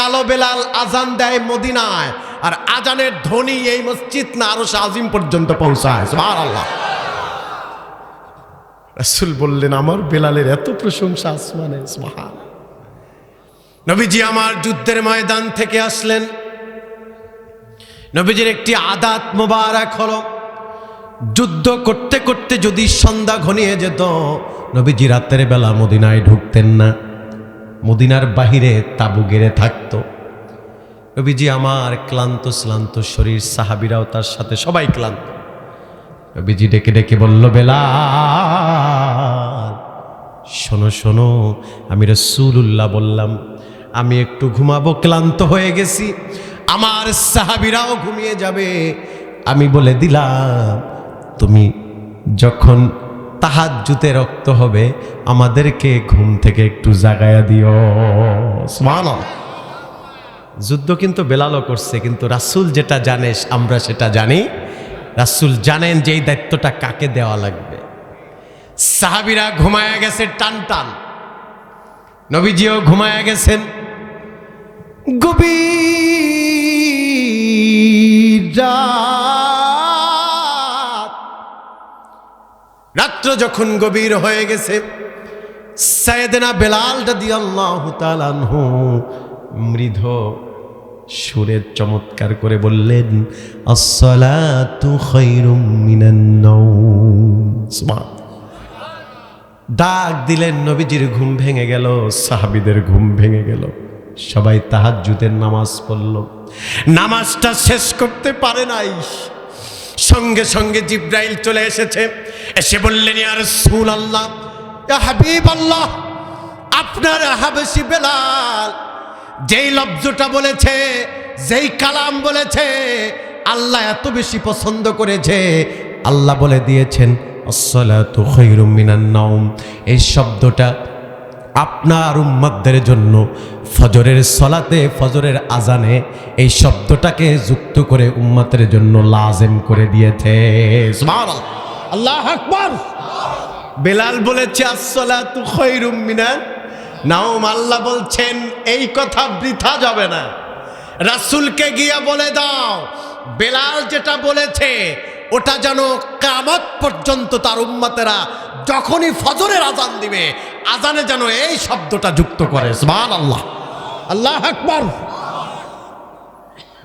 কালো বেলাল আজান দেয় মদিনায়, আর আজানের ধ্বনি এই মসজিদ না আরশ আজিম পর্যন্ত পৌঁছায়। সুবহানাল্লাহ। রাসূল বললেন, আমার বেলালের এত প্রশংসা আসমানে। সুবহানাল্লাহ। নবীজি আমার যুদ্ধের ময়দান থেকে আসলেন। নবীজির একটি আদাত মোবারক হলো, যুদ্ধ করতে করতে যদি সন্ধ্যা ঘনিয়ে যেত, নবীজি রাতের বেলা মদিনায় ঢুকতেন না, মদিনার বাহিরে তাবু গেড়ে থাকত। নবীজি আমার ক্লান্ত শ্লান্ত শরীর, সাহাবীরাও তার সাথে সবাই ক্লান্ত। নবীজি ডেকে ডেকে বলল, বেলাল শোনো শোনো, আমি রাসূলুল্লাহ বললাম আমি একটু ঘুমাবো, ক্লান্ত হয়ে গেছি, আমার সাহাবীরাও ঘুমিয়ে যাবে। আমি বলে দিলাম তুমি যখন তাহাজ্জুদে রক্ত হবে আমাদেরকে ঘুম থেকে একটু জাগায়া দিও। সুবহানাল্লাহ। যুদ্ধ কিন্তু বেলালও করছে, কিন্তু রাসূল যেটা জানে আমরা সেটা জানি। রাসূল জানেন যে এই দায়িত্বটা কাকে দেওয়া লাগবে। সাহাবীরা ঘুমায়া গেছে টান টান, নবীজিও ঘুমায়া গেছেন। গভীর রাত্র যখন গভীর হয়ে গেছে, সাইয়েদনা বেলাল রাদিয়াল্লাহু তাআলা আনহু মৃধ সুরে চমৎকার করে বললেন, আসসালাতু খায়রুম মিনান নাওম। সুবহানাল্লাহ। ডাক দিলেন, নবীজির ঘুম ভেঙে গেল, সাহাবীদের ঘুম ভেঙে গেল, সবাই তাহাজ্জুদের নামাজ পড়ল। নামাজটা শেষ করতে পারে নাই, সঙ্গে সঙ্গে জিবরাইল চলে এসেছে, এসে বললেন, ইয়া রাসূলুল্লাহ, ইয়া হাবিবাল্লাহ, আপনার হাবশী বেলাল যেই লফজটা বলেছে, যেই কালাম বলেছে, আল্লাহ এত বেশি পছন্দ করেছে, আল্লাহ বলে দিয়েছেন আসসালাতু খায়রুম মিনান নাওম। এই শব্দটা আপনার উম্মতদের জন্য ফজরের সলাতে, ফজরের আজানে এই শব্দটাকে যুক্ত করে উম্মতের জন্য লাজিম করে দিয়েছে। সুবহানাল্লাহ, আল্লাহু আকবার। বেলাল বলেছে আসসালাতু খায়রুম মিনান নাওম, আল্লাহ বলছেন এই কথা বৃথা যাবে না, রাসূলকে গিয়ে বলে দাও বেলাল যেটা বলেছে ওটা যেন কিয়ামত পর্যন্ত তার উম্মতেরা যখনই ফজরের আজান দিবে, আজানে যেন এই শব্দটা যুক্ত করে। সুবহানাল্লাহ, আল্লাহু আকবার।